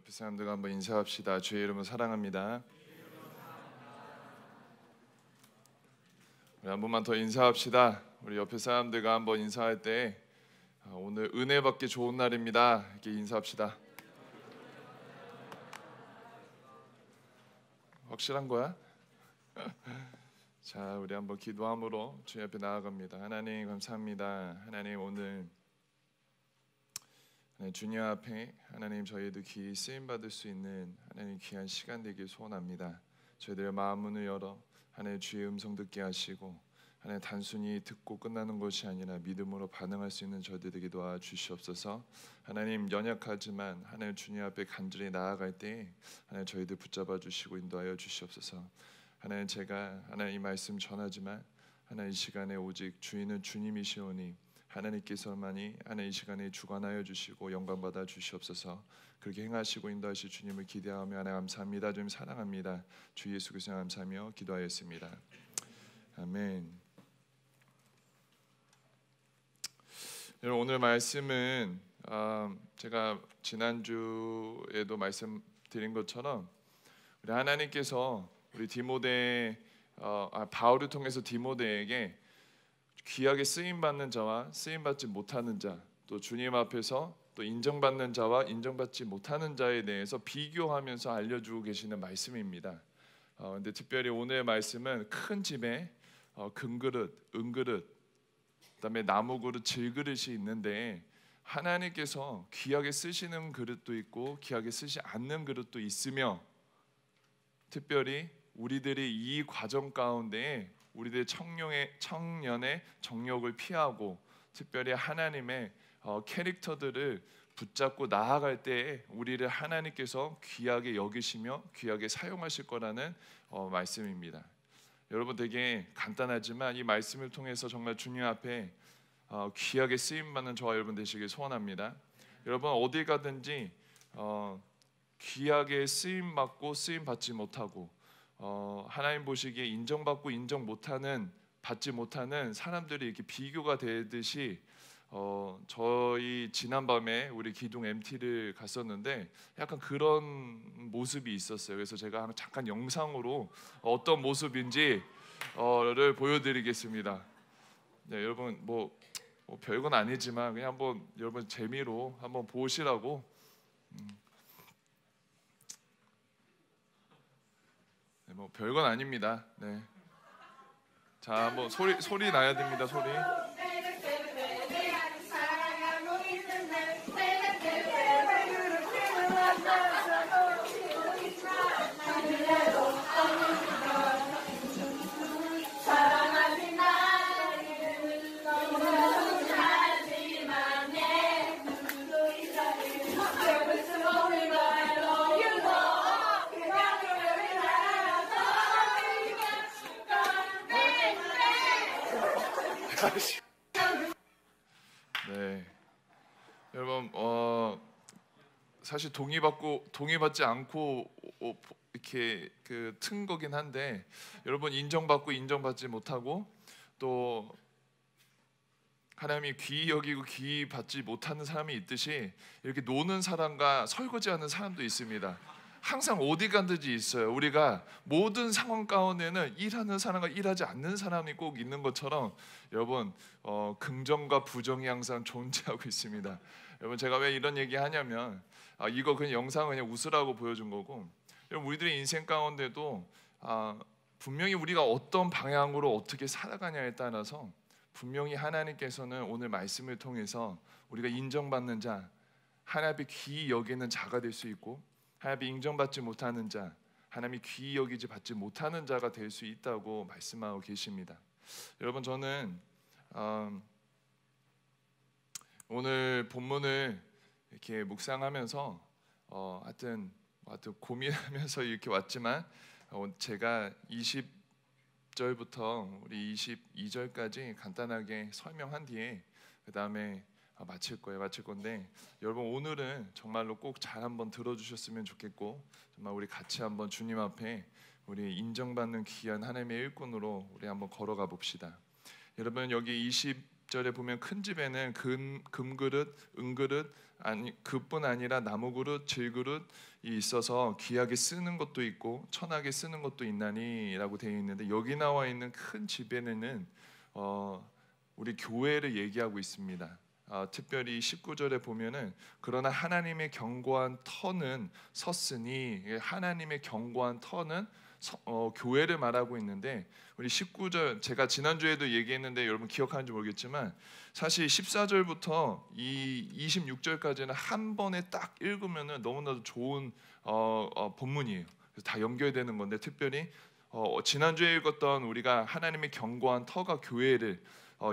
옆에 사람들과 한번 인사합시다. 주의 이름을 사랑합니다. 우리 한 번만 더 인사합시다. 우리 옆에 사람들과 한번 인사할 때 오늘 은혜 받기 좋은 날입니다. 이렇게 인사합시다. 확실한 거야? 자, 우리 한번 기도함으로 주님 앞에 나아갑니다. 하나님 감사합니다. 하나님 오늘 주님 앞에 하나님 저희도 귀히 쓰임 받을 수 있는 하나님 귀한 시간 되길 소원합니다. 저희들의 마음 문을 열어 하나님 주의 음성 듣게 하시고 하나님 단순히 듣고 끝나는 것이 아니라 믿음으로 반응할 수 있는 저희들에게 도와주시옵소서. 하나님 연약하지만 하나님 주님 앞에 간절히 나아갈 때 하나님 저희들 붙잡아 주시고 인도하여 주시옵소서. 하나님 제가 하나님 이 말씀 전하지만 하나님 이 시간에 오직 주인은 주님이시오니 하나님께서만이 하나님 이 시간에 주관하여 주시고 영광 받아 주시옵소서. 그렇게 행하시고 인도하실 주님을 기대하며 하나님 감사합니다. 주님 사랑합니다. 주 예수 그리스도 감사하며 기도하였습니다. 아멘. 여러분 오늘 말씀은 제가 지난주에도 말씀드린 것처럼 우리 하나님께서 우리 바울을 통해서 디모데에게 귀하게 쓰임 받는 자와 쓰임 받지 못하는 자, 또 주님 앞에서 또 인정받는 자와 인정받지 못하는 자에 대해서 비교하면서 알려주고 계시는 말씀입니다. 근데 특별히 오늘의 말씀은 큰 집에 금그릇, 은그릇, 그다음에 나무그릇, 질그릇이 있는데 하나님께서 귀하게 쓰시는 그릇도 있고 귀하게 쓰시 않는 그릇도 있으며 특별히 우리들이 이 과정 가운데 우리들의 청년의 정욕을 피하고 특별히 하나님의 캐릭터들을 붙잡고 나아갈 때 우리를 하나님께서 귀하게 여기시며 귀하게 사용하실 거라는 말씀입니다. 여러분 되게 간단하지만 이 말씀을 통해서 정말 주님 앞에 귀하게 쓰임받는 저와 여러분 되시길 소원합니다. 여러분 어디 가든지 귀하게 쓰임받고 쓰임받지 못하고 하나님 보시기에 인정받고 인정 못하는 받지 못하는 사람들이 이렇게 비교가 되듯이 저희 지난밤에 우리 기둥 MT를 갔었는데 약간 그런 모습이 있었어요. 그래서 제가 잠깐 영상으로 어떤 모습인지를 보여드리겠습니다. 네, 여러분 뭐 별건 아니지만 그냥 한번 여러분 재미로 한번 보시라고. 네, 뭐 별건 아닙니다. 네. 자, 한번 소리 나야 됩니다. 소리. 네, 여러분 사실 동의받지 않고 이렇게 튼 거긴 한데 여러분 인정받고 인정받지 못하고 또 하나님이 귀히 여기고 귀히 받지 못하는 사람이 있듯이 이렇게 노는 사람과 설거지하는 사람도 있습니다. 항상 어디 가든지 있어요. 우리가 모든 상황 가운데는 일하는 사람과 일하지 않는 사람이 꼭 있는 것처럼 여러분 긍정과 부정이 항상 존재하고 있습니다. 여러분 제가 왜 이런 얘기 하냐면 이거 그냥 영상은 그냥 웃으라고 보여준 거고 여러분 우리들의 인생 가운데도 분명히 우리가 어떤 방향으로 어떻게 살아가냐에 따라서 분명히 하나님께서는 오늘 말씀을 통해서 우리가 인정받는 자, 하나님의 귀히 여기는 자가 될 수 있고 하나님이 인정받지 못하는 자, 하나님이 귀히 여기지 받지 못하는 자가 될 수 있다고 말씀하고 계십니다. 여러분 저는 오늘 본문을 이렇게 묵상하면서 하여튼 고민하면서 이렇게 왔지만 제가 20절부터 우리 22절까지 간단하게 설명한 뒤에 그 다음에 마칠 건데 여러분 오늘은 정말로 꼭 잘 한번 들어주셨으면 좋겠고 정말 우리 같이 한번 주님 앞에 우리 인정받는 귀한 하나님의 일꾼으로 우리 한번 걸어가 봅시다. 여러분 여기 20절에 보면 큰 집에는 금그릇, 은그릇, 아니 그뿐 아니라 나무그릇, 질그릇이 있어서 귀하게 쓰는 것도 있고 천하게 쓰는 것도 있나니라고 되어 있는데, 여기 나와 있는 큰 집에는 우리 교회를 얘기하고 있습니다. 특별히 19절에 보면은 그러나 하나님의 견고한 터는 섰으니, 하나님의 견고한 터는 교회를 말하고 있는데, 우리 19절 제가 지난주에도 얘기했는데 여러분 기억하는지 모르겠지만 사실 14절부터 이 26절까지는 한 번에 딱 읽으면은 너무나도 좋은 본문이에요. 그래서 다 연결되는 건데, 특별히 지난주에 읽었던 우리가 하나님의 견고한 터가 교회를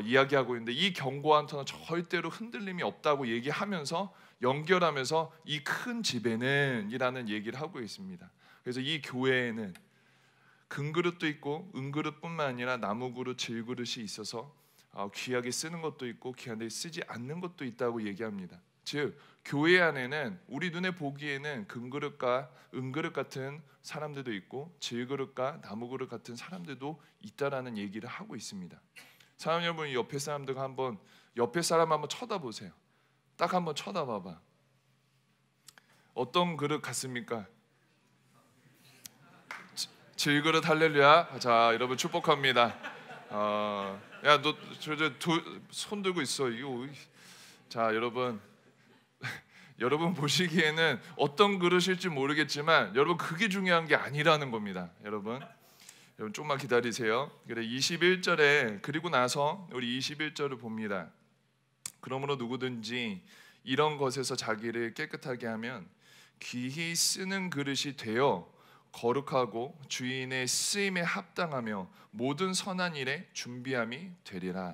이야기하고 있는데, 이 견고한 터는 절대로 흔들림이 없다고 얘기하면서 연결하면서 이 큰 집에는 이라는 얘기를 하고 있습니다. 그래서 이 교회에는 금그릇도 있고 은그릇뿐만 아니라 나무그릇, 질그릇이 있어서 귀하게 쓰는 것도 있고 귀하게 쓰지 않는 것도 있다고 얘기합니다. 즉 교회 안에는 우리 눈에 보기에는 금그릇과 은그릇 같은 사람들도 있고 질그릇과 나무그릇 같은 사람들도 있다라는 얘기를 하고 있습니다. 사람 여러분, 옆에 사람들과 한번 옆에 사람 한번 쳐다보세요. 딱 한번 쳐다봐봐. 어떤 그릇 같습니까? 질그릇 할렐루야. 자, 여러분 축복합니다. 야, 너 손 들고 있어. 이거. 자, 여러분 여러분 보시기에는 어떤 그릇일지 모르겠지만 여러분 그게 중요한 게 아니라는 겁니다. 여러분 조금만 기다리세요. 그래 21절에 그리고 나서 우리 21절을 봅니다. 그러므로 누구든지 이런 것에서 자기를 깨끗하게 하면 귀히 쓰는 그릇이 되어 거룩하고 주인의 쓰임에 합당하며 모든 선한 일에 준비함이 되리라.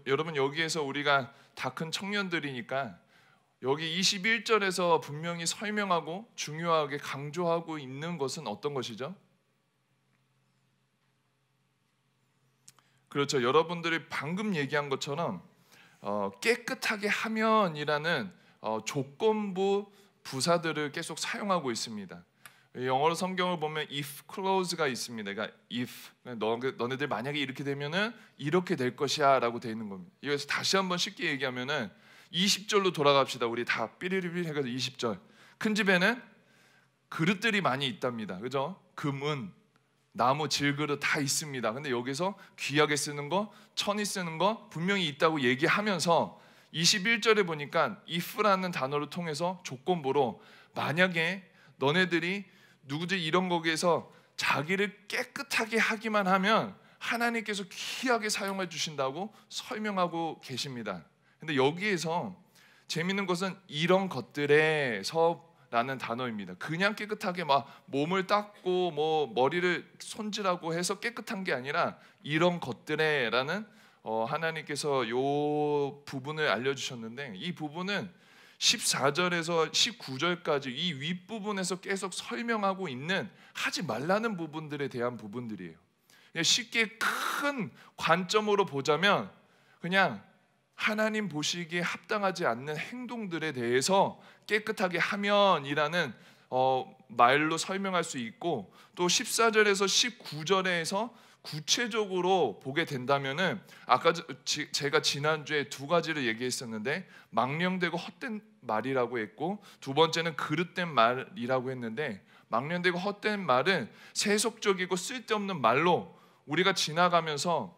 여러분 여기에서 우리가 다 큰 청년들이니까 여기 21절에서 분명히 설명하고 중요하게 강조하고 있는 것은 어떤 것이죠? 그렇죠. 여러분들이 방금 얘기한 것처럼 깨끗하게 하면이라는 조건부 부사들을 계속 사용하고 있습니다. 영어로 성경을 보면 if clause가 있습니다. 그러니까 if 너네들 만약에 이렇게 되면은 이렇게 될 것이야라고 되어 있는 겁니다. 이거에서 다시 한번 쉽게 얘기하면은 20절로 돌아갑시다. 우리 다 삐리리리 해서 20절. 큰 집에는 그릇들이 많이 있답니다. 그죠? 금은 나무, 질그릇 다 있습니다. 근데 여기서 귀하게 쓰는 거, 천히 쓰는 거 분명히 있다고 얘기하면서 21절에 보니까 if라는 단어를 통해서 조건부로 만약에 너네들이 누구지 이런 거기에서 자기를 깨끗하게 하기만 하면 하나님께서 귀하게 사용해 주신다고 설명하고 계십니다. 근데 여기에서 재밌는 것은 이런 것들에서라는 단어입니다. 그냥 깨끗하게 막 몸을 닦고 뭐 머리를 손질하고 해서 깨끗한 게 아니라 이런 것들에라는 하나님께서 요 부분을 알려주셨는데, 이 부분은 14절에서 19절까지 이 윗부분에서 계속 설명하고 있는 하지 말라는 부분들에 대한 부분들이에요. 쉽게 큰 관점으로 보자면 그냥 하나님 보시기에 합당하지 않는 행동들에 대해서 깨끗하게 하면이라는 말로 설명할 수 있고, 또 14절에서 19절에서 구체적으로 보게 된다면은 아까 제가 지난주에 두 가지를 얘기했었는데 망령되고 헛된 말이라고 했고, 두 번째는 그릇된 말이라고 했는데, 망령되고 헛된 말은 세속적이고 쓸데없는 말로 우리가 지나가면서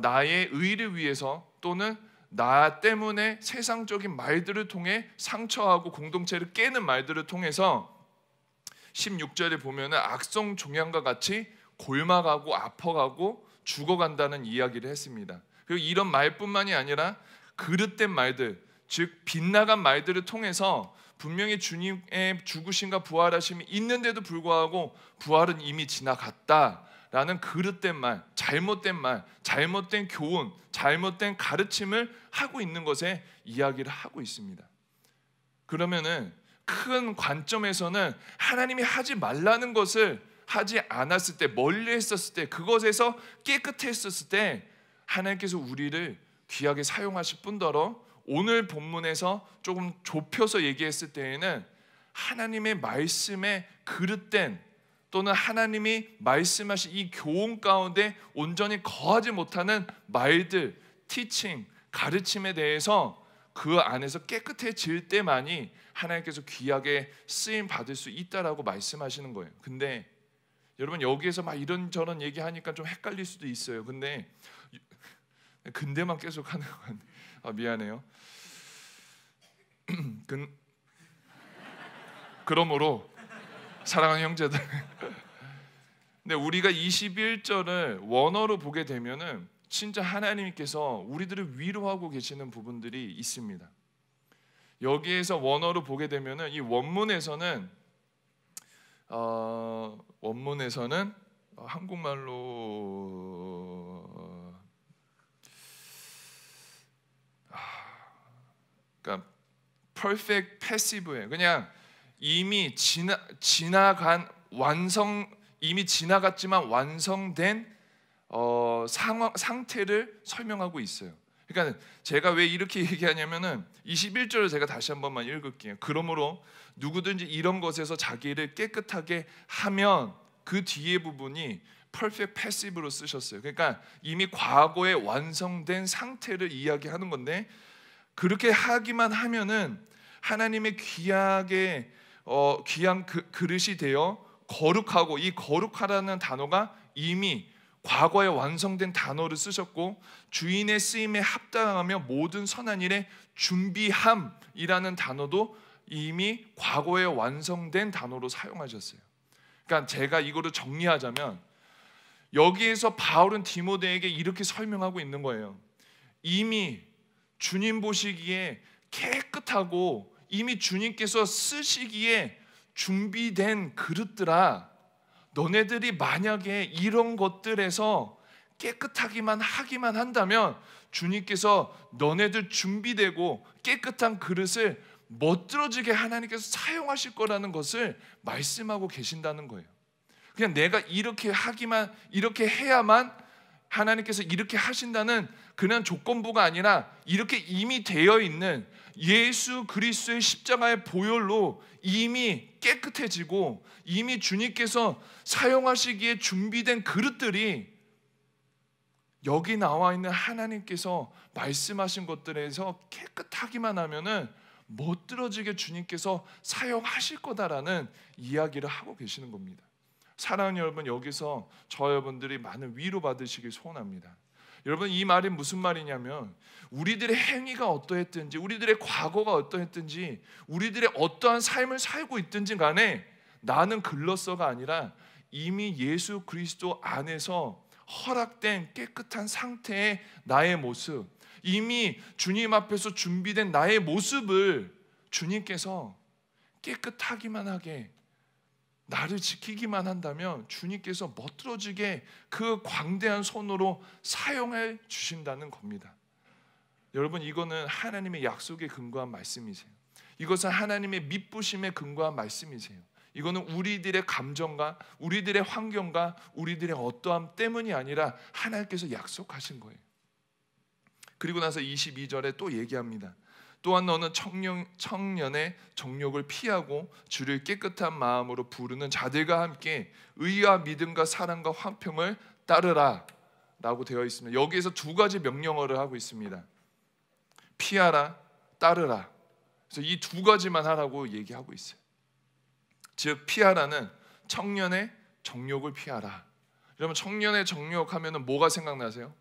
나의 의를 위해서 또는 나 때문에 세상적인 말들을 통해 상처하고 공동체를 깨는 말들을 통해서 16절에 보면은 악성 종양과 같이 골마가고 아파가고 죽어간다는 이야기를 했습니다. 그리고 이런 말뿐만이 아니라 그릇된 말들, 즉 빗나간 말들을 통해서 분명히 주님의 죽으심과 부활하심이 있는데도 불구하고 부활은 이미 지나갔다라는 그릇된 말, 잘못된 교훈, 잘못된 가르침을 하고 있는 것에 이야기를 하고 있습니다. 그러면은 큰 관점에서는 하나님이 하지 말라는 것을 하지 않았을 때, 멀리 했었을 때, 그것에서 깨끗했었을 때 하나님께서 우리를 귀하게 사용하실 뿐더러 오늘 본문에서 조금 좁혀서 얘기했을 때에는 하나님의 말씀에 그릇된 또는 하나님이 말씀하신 이 교훈 가운데 온전히 거하지 못하는 말들, 티칭, 가르침에 대해서 그 안에서 깨끗해질 때만이 하나님께서 귀하게 쓰임 받을 수 있다라고 말씀하시는 거예요. 근데 여러분 여기에서 막 이런저런 얘기하니까 좀 헷갈릴 수도 있어요. 근데만 계속 하는 거 같네. 미안해요. 그러므로 사랑하는 형제들, 근데 우리가 21절을 원어로 보게 되면은 진짜 하나님께서 우리들을 위로하고 계시는 부분들이 있습니다. 여기에서 원어로 보게 되면은 이 원문에서는 한국말로 그러니까 perfect passive예요. 그냥 이미 지나간 이미 지나갔지만 완성된 상태를 설명하고 있어요. 그러니까 제가 왜 이렇게 얘기하냐면은 21절을 제가 다시 한 번만 읽을게요. 그러므로 누구든지 이런 것에서 자기를 깨끗하게 하면, 그 뒤에 부분이 perfect passive로 쓰셨어요. 그러니까 이미 과거에 완성된 상태를 이야기하는 건데, 그렇게 하기만 하면은 하나님의 귀한 그릇이 되어 거룩하고, 이 거룩하라는 단어가 이미 과거에 완성된 단어를 쓰셨고, 주인의 쓰임에 합당하며 모든 선한 일에 준비함이라는 단어도 이미 과거에 완성된 단어로 사용하셨어요. 그러니까 제가 이거를 정리하자면, 여기에서 바울은 디모데에게 이렇게 설명하고 있는 거예요. 이미 주님 보시기에 깨끗하고 이미 주님께서 쓰시기에 준비된 그릇들아, 너네들이 만약에 이런 것들에서 깨끗하기만 하기만 한다면 주님께서 너네들 준비되고 깨끗한 그릇을 멋들어지게 하나님께서 사용하실 거라는 것을 말씀하고 계신다는 거예요. 그냥 내가 이렇게 해야만 하나님께서 이렇게 하신다는 그냥 조건부가 아니라, 이렇게 이미 되어 있는 예수 그리스도의 십자가의 보혈로 이미 깨끗해지고 이미 주님께서 사용하시기에 준비된 그릇들이 여기 나와 있는 하나님께서 말씀하신 것들에서 깨끗하기만 하면은 멋들어지게 주님께서 사용하실 거다라는 이야기를 하고 계시는 겁니다. 사랑하는 여러분, 여기서 저 여러분들이 많은 위로 받으시길 소원합니다. 여러분, 이 말이 무슨 말이냐면, 우리들의 행위가 어떠했든지, 우리들의 과거가 어떠했든지, 우리들의 어떠한 삶을 살고 있든지 간에 나는 글로서가 아니라 이미 예수 그리스도 안에서 허락된 깨끗한 상태의 나의 모습, 이미 주님 앞에서 준비된 나의 모습을 주님께서 깨끗하기만 하게, 나를 지키기만 한다면 주님께서 멋들어지게 그 광대한 손으로 사용해 주신다는 겁니다. 여러분, 이거는 하나님의 약속에 근거한 말씀이세요. 이것은 하나님의 미쁘심에 근거한 말씀이세요. 이거는 우리들의 감정과 우리들의 환경과 우리들의 어떠함 때문이 아니라 하나님께서 약속하신 거예요. 그리고 나서 22절에 또 얘기합니다. 또한 너는 청년의 정욕을 피하고 주를 깨끗한 마음으로 부르는 자들과 함께 의와 믿음과 사랑과 화평을 따르라 라고 되어 있습니다. 여기에서 두 가지 명령어를 하고 있습니다. 피하라, 따르라. 그래서 이 두 가지만 하라고 얘기하고 있어요. 즉, 피하라는 청년의 정욕을 피하라. 여러분, 청년의 정욕 하면은 뭐가 생각나세요?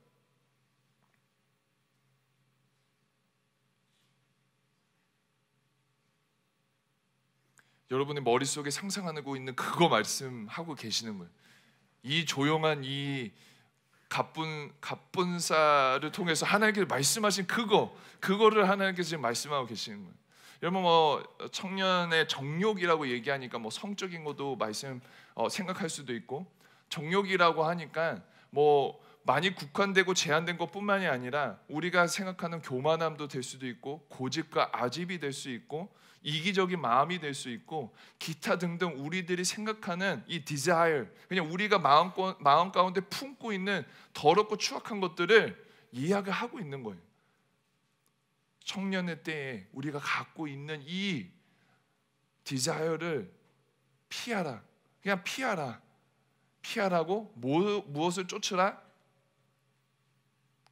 여러분의 머릿속에 상상하고 있는 그거 말씀하고 계시는 거예요. 이 조용한 이 갑분사를 통해서 하나님께서 말씀하신 그거를 하나님께서 지금 말씀하고 계시는 거예요. 여러분, 청년의 정욕이라고 얘기하니까 성적인 것도 생각할 수도 있고, 정욕이라고 하니까 많이 국한되고 제한된 것뿐만이 아니라 우리가 생각하는 교만함도 될 수도 있고, 고집과 아집이 될 수 있고, 이기적인 마음이 될 수 있고, 기타 등등 우리들이 생각하는 이 desire, 그냥 우리가 마음 가운데 품고 있는 더럽고 추악한 것들을 이야기하고 있는 거예요. 청년의 때에 우리가 갖고 있는 이 desire를 피하라. 그냥 피하라고 무엇을 쫓으라?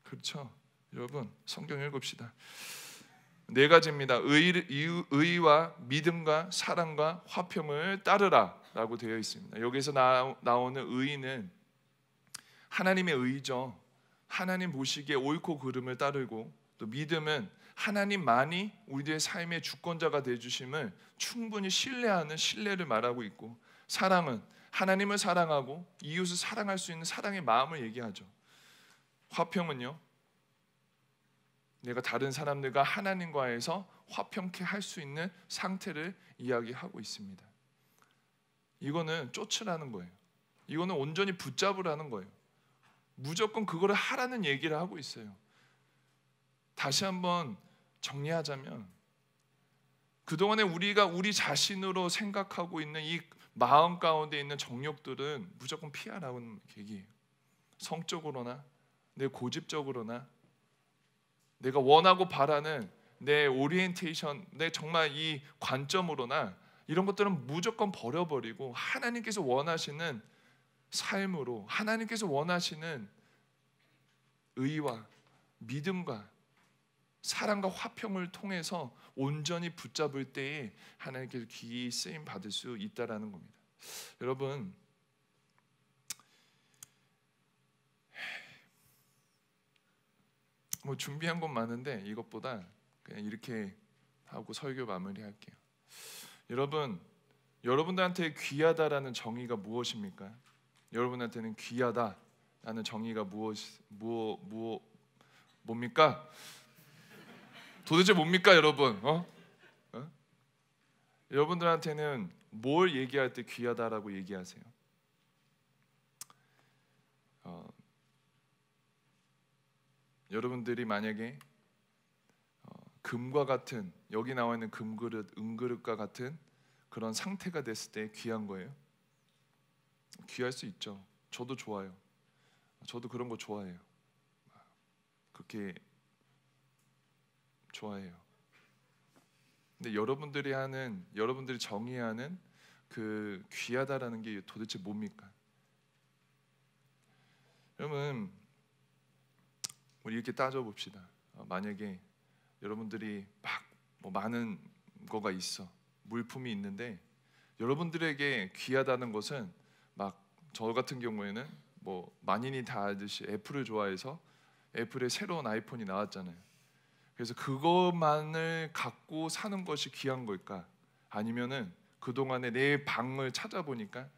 그렇죠. 여러분 성경 읽읍시다. 네 가지입니다. 의와 믿음과 사랑과 화평을 따르라라고 되어 있습니다. 여기서 나오는 의는 하나님의 의죠. 하나님 보시기에 옳고 그름을 따르고, 또 믿음은 하나님만이 우리의 삶의 주권자가 되어주심을 충분히 신뢰하는 신뢰를 말하고 있고, 사랑은 하나님을 사랑하고 이웃을 사랑할 수 있는 사랑의 마음을 얘기하죠. 화평은요, 내가 다른 사람들과 하나님과에서 화평케 할 수 있는 상태를 이야기하고 있습니다. 이거는 쫓으라는 거예요. 이거는 온전히 붙잡으라는 거예요. 무조건 그거를 하라는 얘기를 하고 있어요. 다시 한번 정리하자면, 그동안에 우리가 우리 자신으로 생각하고 있는 이 마음 가운데 있는 정욕들은 무조건 피하라는 얘기예요. 성적으로나 내 고집적으로나 내가 원하고 바라는 내 오리엔테이션, 내 정말 이 관점으로나 이런 것들은 무조건 버려버리고 하나님께서 원하시는 삶으로, 하나님께서 원하시는 의와 믿음과 사랑과 화평을 통해서 온전히 붙잡을 때에 하나님께서 귀히 쓰임 받을 수 있다라는 겁니다. 여러분, 뭐 준비한 건 많은데 이것보다 그냥 이렇게 하고 설교 마무리할게요. 여러분들한테 귀하다라는 정의가 무엇입니까? 여러분한테는 귀하다라는 정의가 뭡니까? 도대체 뭡니까, 여러분? 여러분들한테는 뭘 얘기할 때 귀하다라고 얘기하세요? 여러분들이 만약에 금과 같은, 여기 나와 있는 금그릇, 은그릇과 같은 그런 상태가 됐을 때 귀한 거예요? 귀할 수 있죠. 저도 좋아요. 저도 그런 거 좋아해요. 그렇게 좋아해요. 근데 여러분들이 정의하는 그 귀하다라는 게 도대체 뭡니까? 여러분, 우리 이렇게 따져봅시다. 만약에 여러분들이 뭐 많은 거가 있어, 물품이 있는데 여러분들에게 귀하다는 것은 막 저 같은 경우에는 뭐 만인이 다 알듯이 애플을 좋아해서 애플의 새로운 아이폰이 나왔잖아요. 그래서 그것만을 갖고 사는 것이 귀한 걸까? 아니면은 그동안에 내 방을 찾아보니까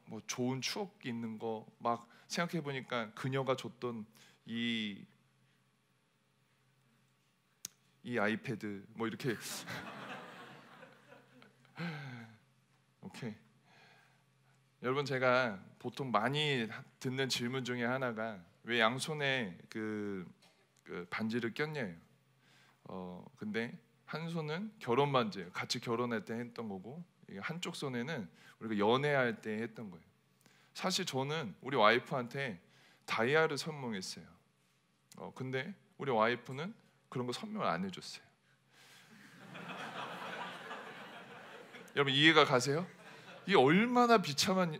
뭐 좋은 추억이 있는 거 막 생각해 보니까 그녀가 줬던 이 아이패드 뭐 이렇게 오케이. 여러분, 제가 보통 많이 듣는 질문 중에 하나가 왜 양손에 그 반지를 꼈냐예요. 근데 한 손은 결혼 반지예요. 같이 결혼할 때 했던 거고, 한쪽 손에는 우리가 연애할 때 했던 거예요. 사실 저는 우리 와이프한테 다이아를 선물했어요. 근데 우리 와이프는 그런 거 선물 안 해줬어요. 여러분 이해가 가세요? 이게 얼마나 비참한.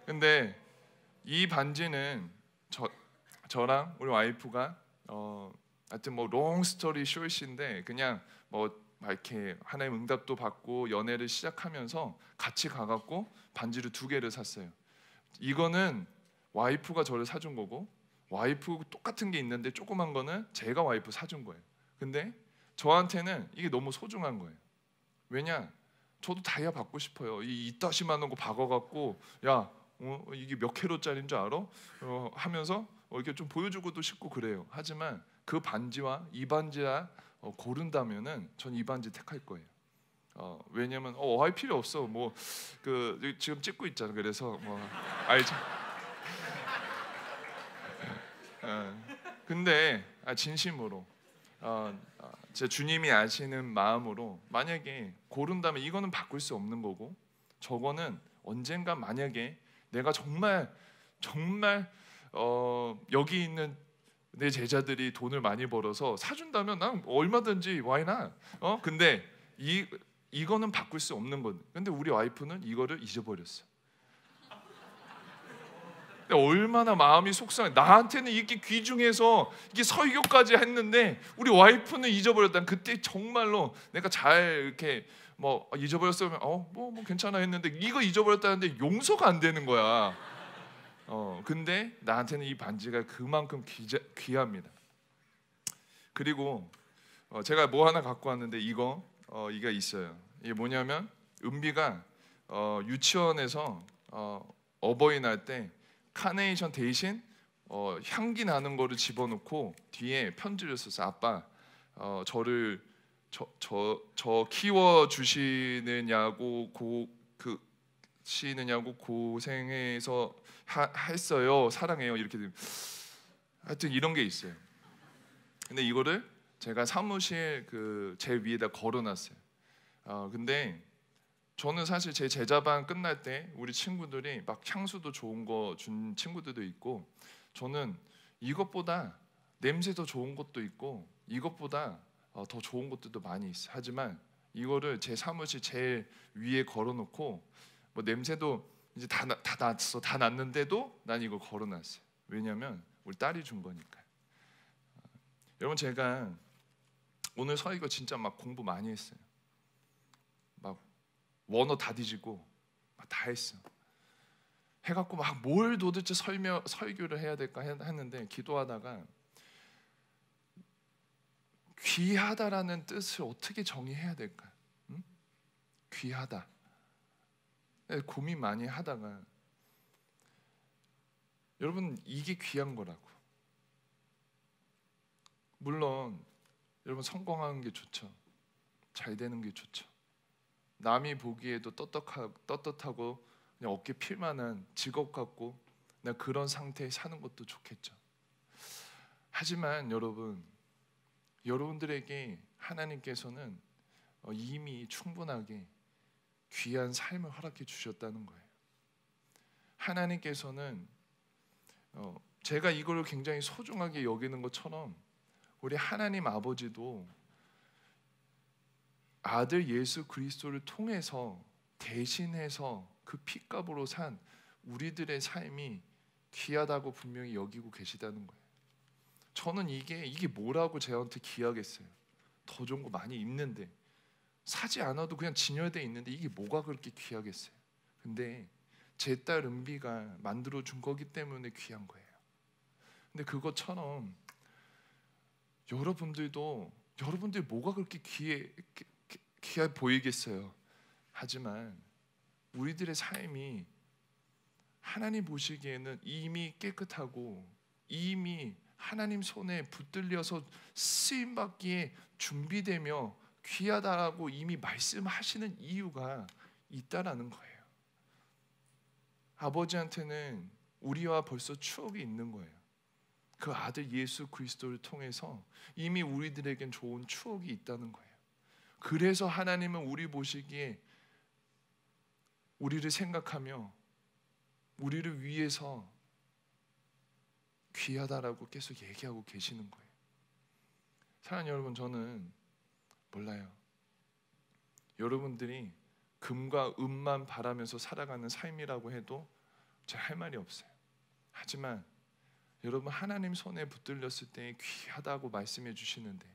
근데 이 반지는 저랑 우리 와이프가 하여튼 뭐 롱 스토리 숏인데 그냥 뭐 이렇게 하나님 응답도 받고 연애를 시작하면서 같이 가갖고 반지를 2개를 샀어요. 이거는 와이프가 저를 사준 거고, 와이프 똑같은 게 있는데 조그만 거는 제가 와이프 사준 거예요. 근데 저한테는 이게 너무 소중한 거예요. 왜냐? 저도 다이아 받고 싶어요. 이 이따시만한 거 박아갖고 야 이게 몇 킬로짜리인 줄 알아? 하면서 이렇게 좀 보여주고도 싶고 그래요. 하지만 그 반지와 이 반지와 고른다면은 전 이 반지 택할 거예요. 왜냐면 할 필요 없어. 뭐 지금 찍고 있잖아. 그래서 뭐 알죠. 근데 진심으로 제 주님이 아시는 마음으로 만약에 고른다면 이거는 바꿀 수 없는 거고, 저거는 언젠가 만약에 내가 정말 여기 있는 내 제자들이 돈을 많이 벌어서 사준다면 난 얼마든지 why not? 근데 이거는 바꿀 수 없는 건. 근데 우리 와이프는 이거를 잊어버렸어. 근데 얼마나 마음이 속상해. 나한테는 이게 귀중해서 이게 설교까지 했는데 우리 와이프는 잊어버렸다. 그때 정말로 내가 잘 이렇게 뭐 잊어버렸으면 뭐 괜찮아 했는데 이거 잊어버렸다는데 용서가 안 되는 거야. 근데 나한테는 이 반지가 그만큼 귀합니다. 그리고 제가 뭐 하나 갖고 왔는데 이거 있어요. 이게 뭐냐면 은비가 유치원에서 어버이날 때 카네이션 대신 향기 나는 거를 집어넣고 뒤에 편지를 썼어요. 아빠, 저를 저 키워 주시느냐고 시느냐고 고생해서 했어요. 사랑해요. 이렇게 하여튼 이런 게 있어요. 근데 이거를 제가 사무실 제 위에다 걸어놨어요. 근데 저는 사실 제 제자반 끝날 때 우리 친구들이 막 향수도 좋은 거 준 친구들도 있고, 저는 이것보다 냄새도 좋은 것도 있고 이것보다 더 좋은 것들도 많이 있어요. 하지만 이거를 제 사무실 제일 위에 걸어놓고 뭐 냄새도 이제 다 났어, 다 났는데도 난 이거 걸어놨어요. 왜냐하면 우리 딸이 준 거니까. 여러분, 제가 오늘 설교 진짜 막 공부 많이 했어요. 막 원어 다 뒤지고 막 다 했어. 해갖고 막 뭘 도대체 설교를 해야 될까 했는데 기도하다가 귀하다라는 뜻을 어떻게 정의해야 될까? 응? 귀하다. 고민 많이 하다가 여러분, 이게 귀한 거라고. 물론 여러분, 성공하는 게 좋죠. 잘 되는 게 좋죠. 남이 보기에도 떳떳하고 그냥 어깨 필만한 직업 갖고 그냥 그런 상태에 사는 것도 좋겠죠. 하지만 여러분들에게 하나님께서는 이미 충분하게 귀한 삶을 허락해 주셨다는 거예요. 하나님께서는 제가 이걸 굉장히 소중하게 여기는 것처럼 우리 하나님 아버지도 아들 예수 그리스도를 통해서 대신해서 그 핏값으로 산 우리들의 삶이 귀하다고 분명히 여기고 계시다는 거예요. 저는 이게 뭐라고 저한테 귀하겠어요. 더 좋은 거 많이 있는데, 사지 않아도 그냥 진열돼 있는데 이게 뭐가 그렇게 귀하겠어요. 근데 제 딸 은비가 만들어 준 거기 때문에 귀한 거예요. 근데 그것처럼 여러분들이 뭐가 그렇게 귀해 보이겠어요. 하지만 우리들의 삶이 하나님 보시기에는 이미 깨끗하고 이미 하나님 손에 붙들려서 쓰임 받기에 준비되며 귀하다라고 이미 말씀하시는 이유가 있다라는 거예요. 아버지한테는 우리와 벌써 추억이 있는 거예요. 그 아들 예수 그리스도를 통해서 이미 우리들에겐 좋은 추억이 있다는 거예요. 그래서 하나님은 우리 보시기에 우리를 생각하며 우리를 위해서 귀하다라고 계속 얘기하고 계시는 거예요. 사랑하는 여러분, 저는 몰라요. 여러분들이 금과 은만 바라면서 살아가는 삶이라고 해도 제가 할 말이 없어요. 하지만 여러분, 하나님 손에 붙들렸을 때 귀하다고 말씀해 주시는데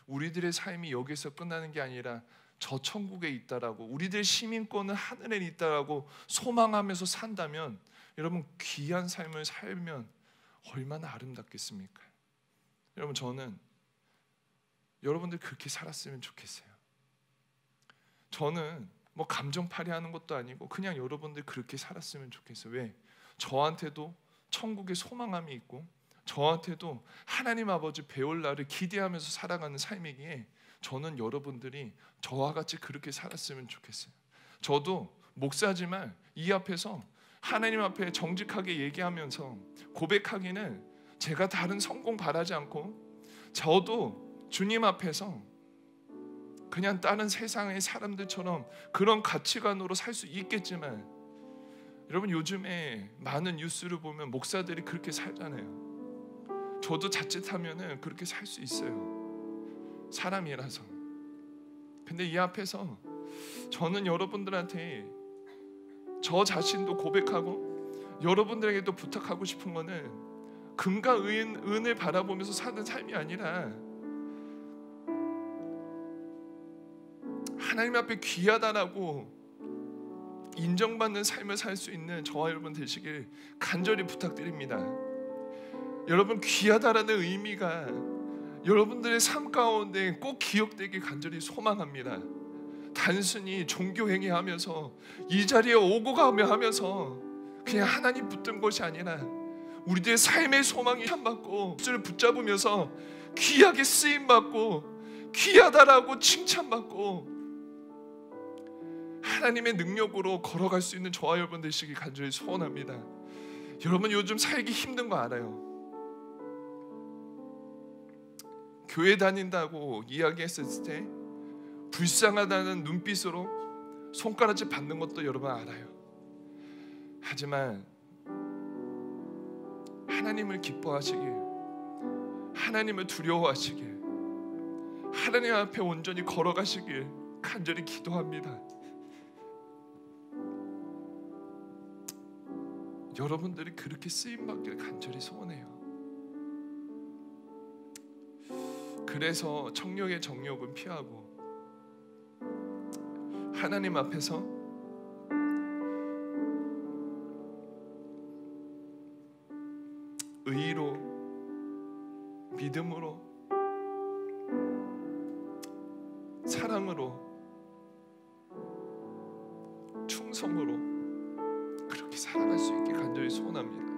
우리들의 삶이 여기서 끝나는 게 아니라 저 천국에 있다라고, 우리들의 시민권은 하늘에 있다라고 소망하면서 산다면 여러분, 귀한 삶을 살면 얼마나 아름답겠습니까? 여러분, 저는 여러분들 그렇게 살았으면 좋겠어요. 저는 뭐 감정팔이 하는 것도 아니고 그냥 여러분들 그렇게 살았으면 좋겠어요. 왜? 저한테도 천국의 소망함이 있고 저한테도 하나님 아버지 배울 날을 기대하면서 살아가는 삶이기에 저는 여러분들이 저와 같이 그렇게 살았으면 좋겠어요. 저도 목사지만 이 앞에서 하나님 앞에 정직하게 얘기하면서 고백하기는 제가 다른 성공 바라지 않고 저도 주님 앞에서 그냥 다른 세상의 사람들처럼 그런 가치관으로 살 수 있겠지만, 여러분, 요즘에 많은 뉴스를 보면 목사들이 그렇게 살잖아요. 저도 자칫하면은 그렇게 살 수 있어요. 사람이라서. 근데 이 앞에서 저는 여러분들한테 저 자신도 고백하고 여러분들에게도 부탁하고 싶은 거는 금과 은을 바라보면서 사는 삶이 아니라 하나님 앞에 귀하다라고 인정받는 삶을 살 수 있는 저와 여러분 되시길 간절히 부탁드립니다. 여러분, 귀하다라는 의미가 여러분들의 삶 가운데 꼭 기억되길 간절히 소망합니다. 단순히 종교행위 하면서 이 자리에 오고 가며 하면서 그냥 하나님 붙든 것이 아니라 우리들의 삶의 소망이 칭찬받고 그것을 붙잡으면서 귀하게 쓰임받고 귀하다라고 칭찬받고 하나님의 능력으로 걸어갈 수 있는 저와 여러분 되시길 간절히 소원합니다. 여러분, 요즘 살기 힘든 거 알아요. 교회 다닌다고 이야기했을 때 불쌍하다는 눈빛으로 손가락질 받는 것도 여러분 알아요. 하지만 하나님을 기뻐하시길, 하나님을 두려워하시길, 하나님 앞에 온전히 걸어가시길 간절히 기도합니다. 여러분들이 그렇게 쓰임받길 간절히 소원해요. 그래서 청력의 정욕은 피하고 하나님 앞에서 의로, 믿음으로, 사랑으로, 충성으로 그렇게 살아갈 수 있게 간절히 소원합니다.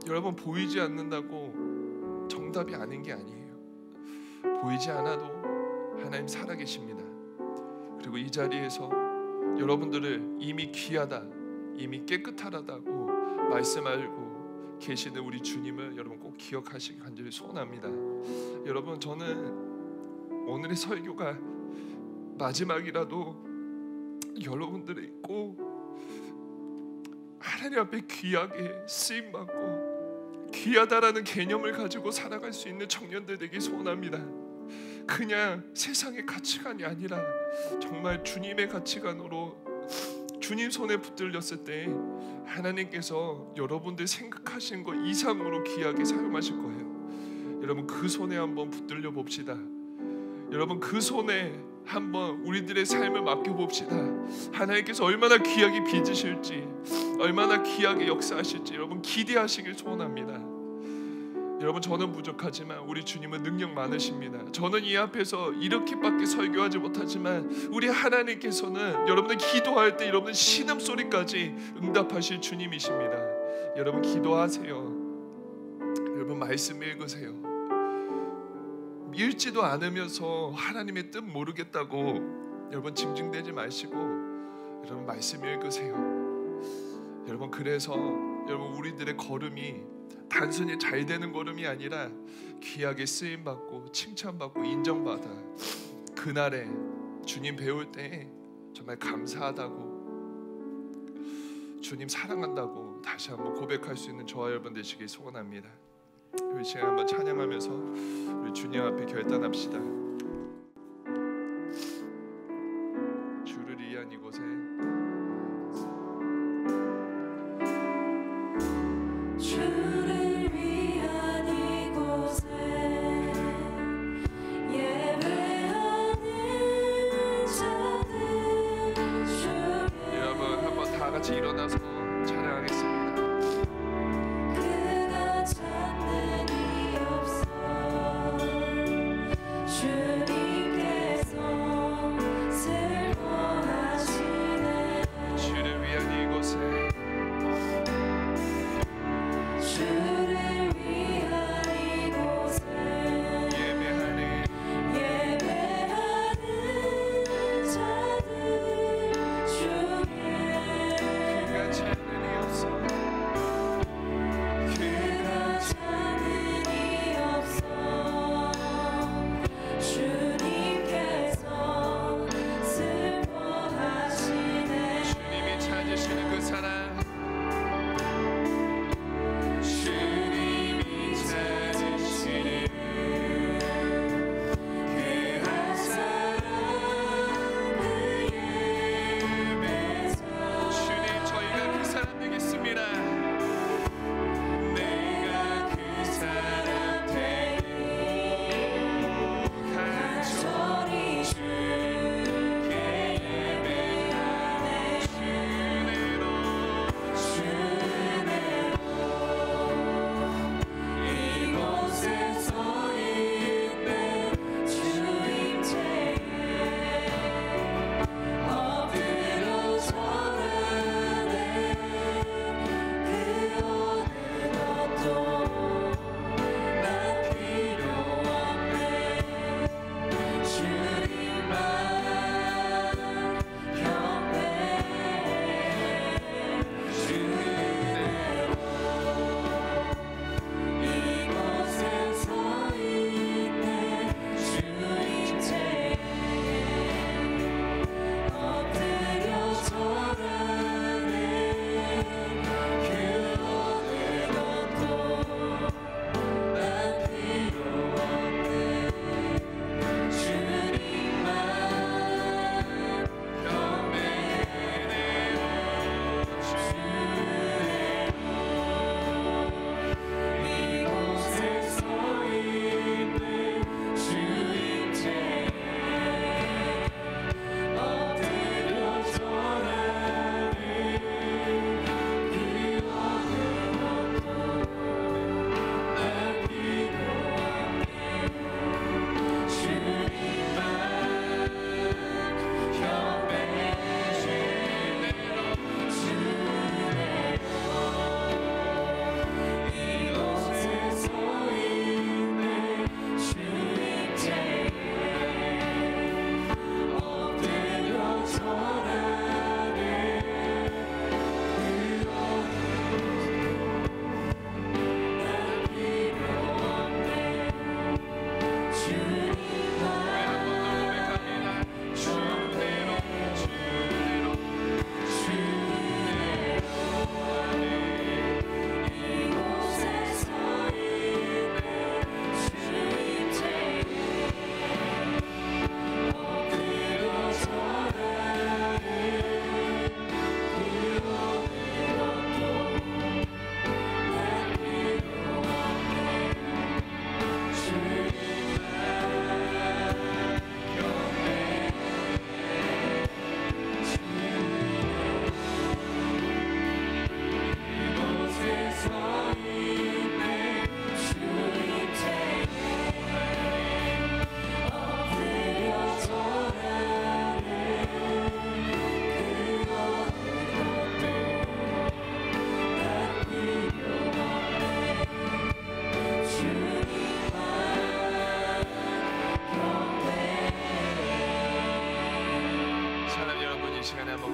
여러분, 보이지 않는다고 정답이 아닌 게 아니에요. 보이지 않아도 하나님 살아계십니다. 그리고 이 자리에서 여러분들을 이미 귀하다, 이미 깨끗하다고 말씀하고 계시는 우리 주님을 여러분 꼭 기억하시기 간절히 소원합니다. 여러분, 저는 오늘의 설교가 마지막이라도 여러분들이 꼭 하나님 앞에 귀하게 쓰임받고 귀하다라는 개념을 가지고 살아갈 수 있는 청년들 되기 소원합니다. 그냥 세상의 가치관이 아니라 정말 주님의 가치관으로 주님 손에 붙들렸을 때 하나님께서 여러분들 생각하신 것 이상으로 귀하게 사용하실 거예요. 여러분, 그 손에 한번 붙들려 봅시다. 여러분, 그 손에 한번 우리들의 삶을 맡겨봅시다. 하나님께서 얼마나 귀하게 빚으실지, 얼마나 귀하게 역사하실지 여러분 기대하시길 소원합니다. 여러분, 저는 부족하지만 우리 주님은 능력 많으십니다. 저는 이 앞에서 이렇게밖에 설교하지 못하지만 우리 하나님께서는 여러분들 기도할 때 여러분들 신음소리까지 응답하실 주님이십니다. 여러분, 기도하세요. 여러분, 말씀 읽으세요. 읽지도 않으면서 하나님의 뜻 모르겠다고 여러분 징징대지 마시고 여러분 말씀 읽으세요. 여러분, 그래서 여러분 우리들의 걸음이 단순히 잘 되는 걸음이 아니라 귀하게 쓰임받고 칭찬받고 인정받아 그날에 주님 배울 때 정말 감사하다고, 주님 사랑한다고 다시 한번 고백할 수 있는 저와 여러분 되시길 소원합니다. 이 시간 한번 찬양하면서 우리 주님 앞에 결단합시다. 주를 위한 이곳에 여러분 한번 다 같이 일어나서 찬양하겠습니다.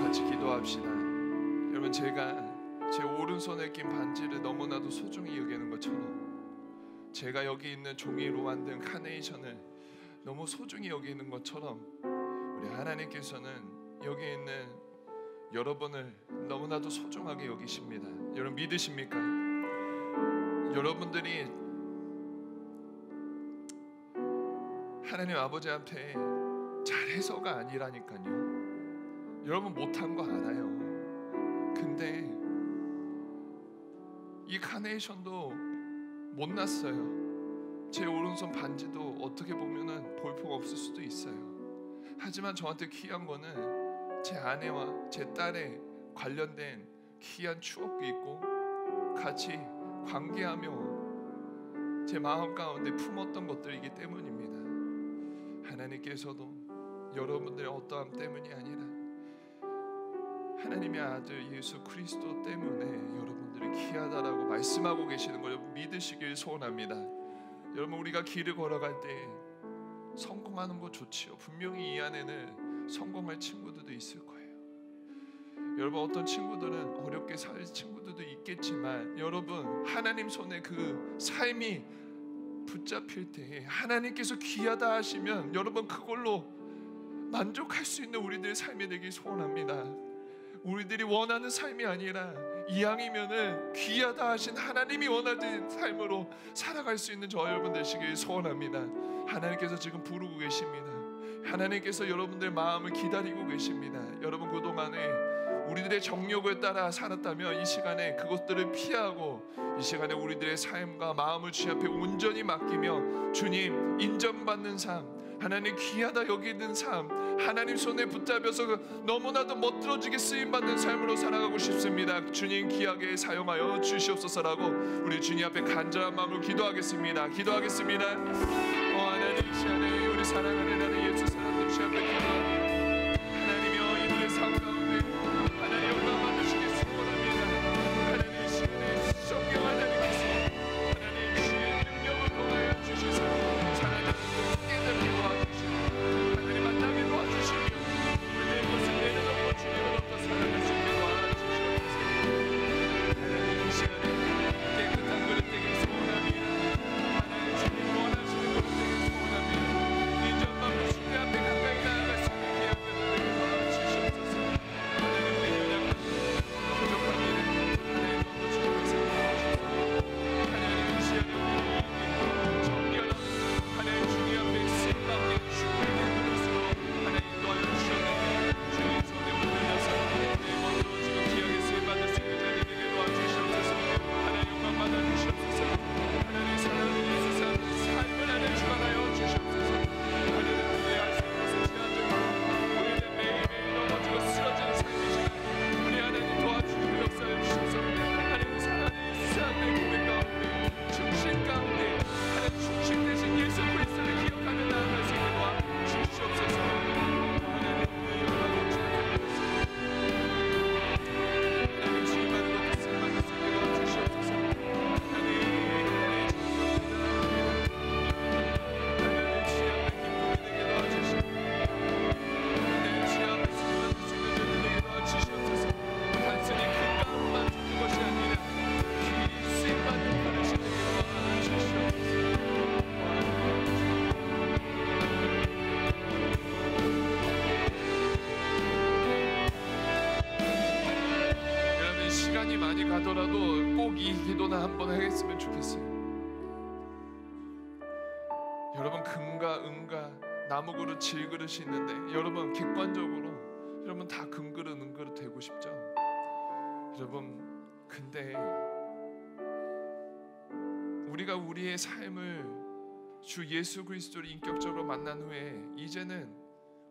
같이 기도합시다. 여러분, 제가 제 오른손에 낀 반지를 너무나도 소중히 여기는 것처럼, 제가 여기 있는 종이로 만든 카네이션을 너무 소중히 여기는 것처럼, 우리 하나님께서는 여기 있는 여러분을 너무나도 소중하게 여기십니다. 여러분 믿으십니까? 여러분들이 하나님 아버지 앞에 잘해서가 아니라니까요. 여러분 못한 거 알아요. 근데 이 카네이션도 못났어요. 제 오른손 반지도 어떻게 보면은 볼품 없을 수도 있어요. 하지만 저한테 귀한 거는 제 아내와 제 딸의 관련된 귀한 추억도 있고, 같이 관계하며 제 마음 가운데 품었던 것들이기 때문입니다. 하나님께서도 여러분들의 어떠함 때문이 아니라 하나님의 아들 예수 그리스도 때문에 여러분들이 귀하다라고 말씀하고 계시는 걸 믿으시길 소원합니다. 여러분, 우리가 길을 걸어갈 때 성공하는 거 좋지요. 분명히 이 안에는 성공할 친구들도 있을 거예요. 여러분, 어떤 친구들은 어렵게 살 친구들도 있겠지만, 여러분 하나님 손에 그 삶이 붙잡힐 때 하나님께서 귀하다 하시면 여러분 그걸로 만족할 수 있는 우리들의 삶이 되길 소원합니다. 우리들이 원하는 삶이 아니라 이왕이면은 귀하다 하신 하나님이 원하는 삶으로 살아갈 수 있는 저 여러분 되시길 소원합니다. 하나님께서 지금 부르고 계십니다. 하나님께서 여러분들 마음을 기다리고 계십니다. 여러분, 그동안에 우리들의 정욕을 따라 살았다면 이 시간에 그것들을 피하고 이 시간에 우리들의 삶과 마음을 주님 앞에 온전히 맡기며 주님 인정받는 삶, 하나님 귀하다 여기는 삶, 하나님 손에 붙잡혀서 너무나도 멋들어지게 쓰임받는 삶으로 살아가고 싶습니다. 주님 귀하게 사용하여 주시옵소서라고 우리 주님 앞에 간절한 마음으로 기도하겠습니다. 기도하겠습니다. 하나님, 이 시간에 우리 사랑하는 하나님 예수 사랑들 주님 앞에 기도합니다. 하나님이여, 이들의 삶 가운데 하나님 영광 받으시길 소원합니다. 하나님, 이 시간에 성령 하나님께서 하나님 주의 능력을 통하여 주셔서 사랑하는 깨닫게 도와주시고 하나님 만나게 도와주시며 우리의 것을 내려놓고 주님으로부터 살아갈 수 있게 도와주시옵소서. 하나님, 이 시간에 깨끗한 그릇 되길 소원합니다. 하나님, 주님 원하시는 그릇 되길 소원합니다. 인정받고 주님 앞에 가까이 나아갈 수 있는 귀한 그릇 되길 도와주시옵소서. 하나님, 우리 연약한 부족한 일을 하나님 너무 주님께서 도와주셔서 하나님, 이 시간에 우리 정결한 하나님 주님 앞에 쓰임받게 주님의 그릇으로 하나님 인도하여 주셨는데 주님 손에 올려서 내 몸으로 지금 귀하게 쓰임받을 수 있는 자리 되게 도와주시옵소서. 하나님 영광 받아주시옵소서. 하나님 사랑하는 예수 삶을 하나님 주관하여 주시옵소서. 하나님 우리의 할 수 있는 것을 지나치고 우리의 매일매일 넘어지고 쓰러지는 삶이지만 우리 하나님 도와주시고 역사해 주셔서 하나님 사랑하는 예수 삶의 고백 가운데 중심 가운데 하나님 중심 되신 예수 그리스도를 기억하며 나아갈 수 있게 도와주시옵소서. 하나님 우리의 영광을 주옵소서. 하나님 주님만의 것을 쓰임받을 수 있게 도와주시옵소서. 하나님 주님 앞에 기쁨이 되게 도와주시고 하나님 주님 앞에 쓰임받을 수 있는 자리 되게 도와주시옵소서. 단순히 큰 값만 주는 것이 아니라 귀히 쓰임받는 그릇이 되게 도와주시옵소서. 여러분, 시간이 많이 가더라도 꼭 이 기도는 한번 하겠으면 좋겠어요. 여러분, 금과 은과 나무 그릇, 질 그릇이 있는데 여러분 객관적으로 여러분 다 금그릇, 은그릇 되고 싶죠? 여러분, 근데 우리가 우리의 삶을 주 예수 그리스도를 인격적으로 만난 후에 이제는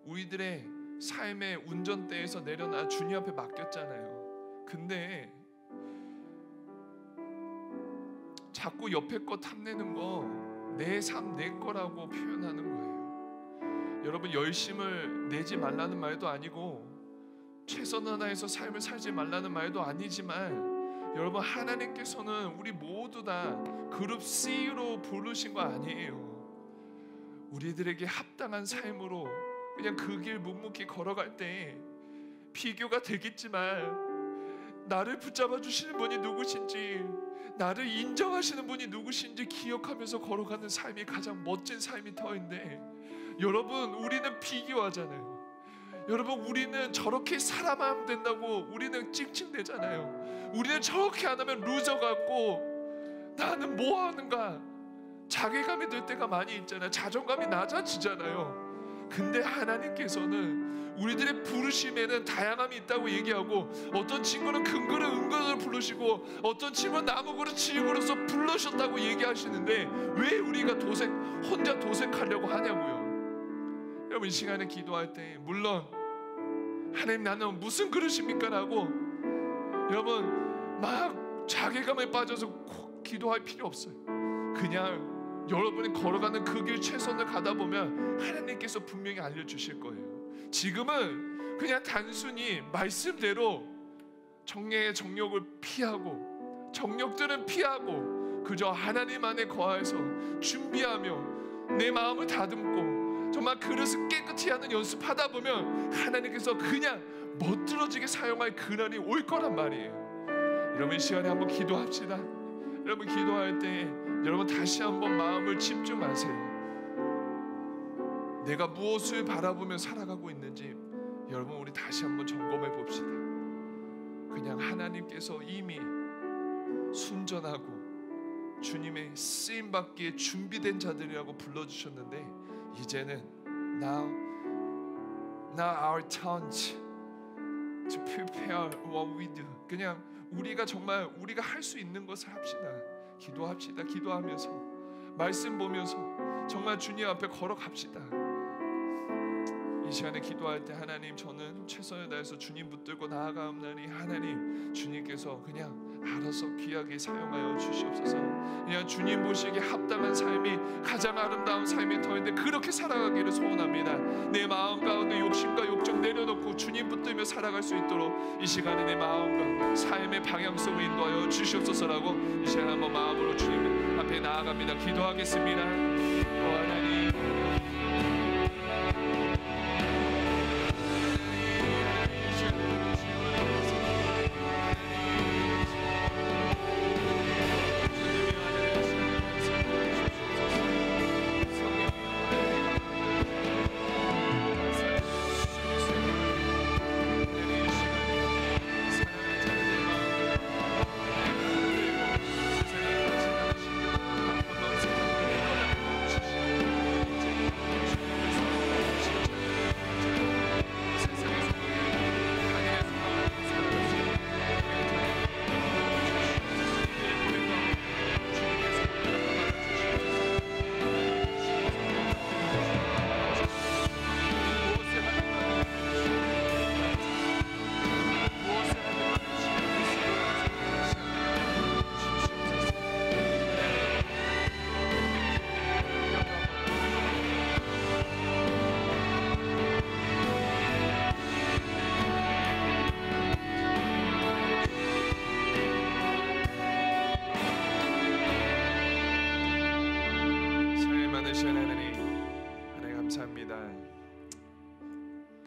우리들의 삶의 운전대에서 내려놔 주님 앞에 맡겼잖아요. 근데 자꾸 옆에 거 탐내는 거 내 삶 내 거라고 표현하는 거예요. 여러분, 열심을 내지 말라는 말도 아니고 최선을 다해서 삶을 살지 말라는 말도 아니지만 여러분, 하나님께서는 우리 모두 다 그룹 C로 부르신 거 아니에요. 우리들에게 합당한 삶으로 그냥 그 길 묵묵히 걸어갈 때 비교가 되겠지만 나를 붙잡아 주시는 분이 누구신지, 나를 인정하시는 분이 누구신지 기억하면서 걸어가는 삶이 가장 멋진 삶이 터인데, 여러분, 우리는 비교하잖아요. 여러분, 우리는 저렇게 살아만 된다고 우리는 찡찡대잖아요. 우리는 저렇게 안 하면 루저 같고 나는 뭐 하는가 자괴감이 들 때가 많이 있잖아요. 자존감이 낮아지잖아요. 근데 하나님께서는 우리들의 부르심에는 다양함이 있다고 얘기하고, 어떤 친구는 큰 그릇 은근을 부르시고 어떤 친구는 나무 그릇 지으로서 불러셨다고 얘기하시는데 왜 우리가 혼자 도색하려고 하냐고요. 여러분, 이 시간에 기도할 때 물론 하나님 나는 무슨 그릇입니까? 라고 여러분 막 자괴감에 빠져서 기도할 필요 없어요. 그냥 여러분이 걸어가는 그 길 최선을 가다 보면 하나님께서 분명히 알려주실 거예요. 지금은 그냥 단순히 말씀대로 정례의 정욕을 피하고 정욕들은 피하고 그저 하나님 안에 거하여서 준비하며 내 마음을 다듬고 정말 그릇을 깨끗이 하는 연습하다 보면 하나님께서 그냥 멋들어지게 사용할 그날이 올 거란 말이에요. 여러분, 이 시간에 한번 기도합시다. 여러분, 기도할 때 여러분 다시 한번 마음을 집중하세요. 내가 무엇을 바라보며 살아가고 있는지 여러분 우리 다시 한번 점검해 봅시다. 그냥 하나님께서 이미 순전하고 주님의 쓰임받기에 준비된 자들이라고 불러주셨는데, 이제는 now our turn to prepare what we do. 그냥 우리가 정말 우리가 할 수 있는 것을 합시다. 기도합시다. 기도하면서 말씀 보면서 정말 주님 앞에 걸어갑시다. 이 시간에 기도할 때 하나님, 저는 최선을 다해서 주님 붙들고 나아가옵나니 하나님, 주님께서 그냥 알아서 귀하게 사용하여 주시옵소서. 그냥 주님 보시기에 합당한 삶이 가장 아름다운 삶이 터인데 그렇게 살아가기를 소원합니다. 내 마음 가운데 욕심과 욕정 내려놓고 주님 붙들며 살아갈 수 있도록 이 시간에 내 마음과 삶의 방향성을 인도하여 주시옵소서라고 이 시간에 한번 마음으로 주님 앞에 나아갑니다. 기도하겠습니다. 하나님,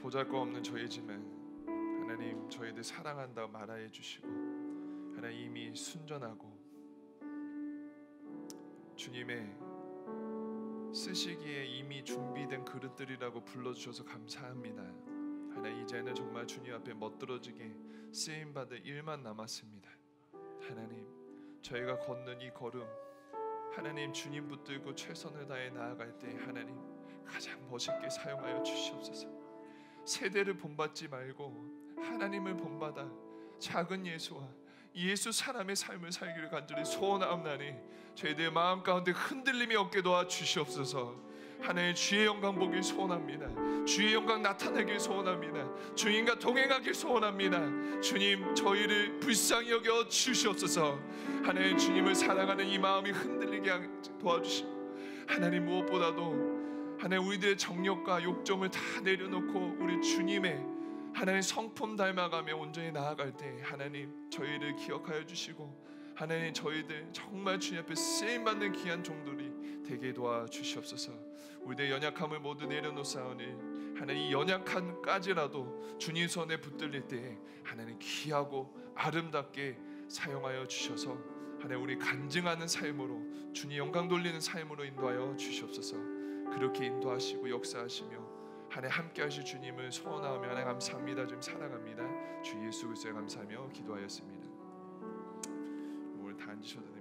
보잘것없는 저희지만 하나님, 저희들 사랑한다 말하여 주시고 하나님 이미 순전하고 주님의 쓰시기에 이미 준비된 그릇들이라고 불러주셔서 감사합니다. 하나님, 이제는 정말 주님 앞에 멋들어지게 쓰임받을 일만 남았습니다. 하나님, 저희가 걷는 이 걸음 하나님 주님 붙들고 최선을 다해 나아갈 때 하나님 가장 멋있게 사용하여 주시옵소서. 세대를 본받지 말고 하나님을 본받아 작은 예수와 예수 사람의 삶을 살기를 간절히 소원하옵나니 저희들의 마음 가운데 흔들림이 없게 도와 주시옵소서. 하나님의 주의 영광 보길 소원합니다. 주의 영광 나타내길 소원합니다. 주님과 동행하길 소원합니다. 주님, 저희를 불쌍히 여겨 주시옵소서. 하나님, 주님을 사랑하는 이 마음이 흔들리게 도와주시고 하나님, 무엇보다도 하나님 우리들의 정욕과 욕정을 다 내려놓고 우리 주님의 하나님 성품 닮아가며 온전히 나아갈 때 하나님 저희를 기억하여 주시고 하나님 저희들 정말 주님 앞에 쓰임받는 귀한 종들이 되게 도와주시옵소서. 우리들의 연약함을 모두 내려놓사오니 하나님 이 연약한 까지라도 주님 손에 붙들릴 때에 하나님 귀하고 아름답게 사용하여 주셔서 하나님 우리 간증하는 삶으로 주님 영광 돌리는 삶으로 인도하여 주시옵소서. 그렇게 인도하시고 역사하시며 하나님 함께 하실 주님을 소원하며 하나님 감사합니다. 주님 사랑합니다. 주 예수 그리스도에 감사하며 기도하였습니다. 오늘 다 앉으셔도 됩니다.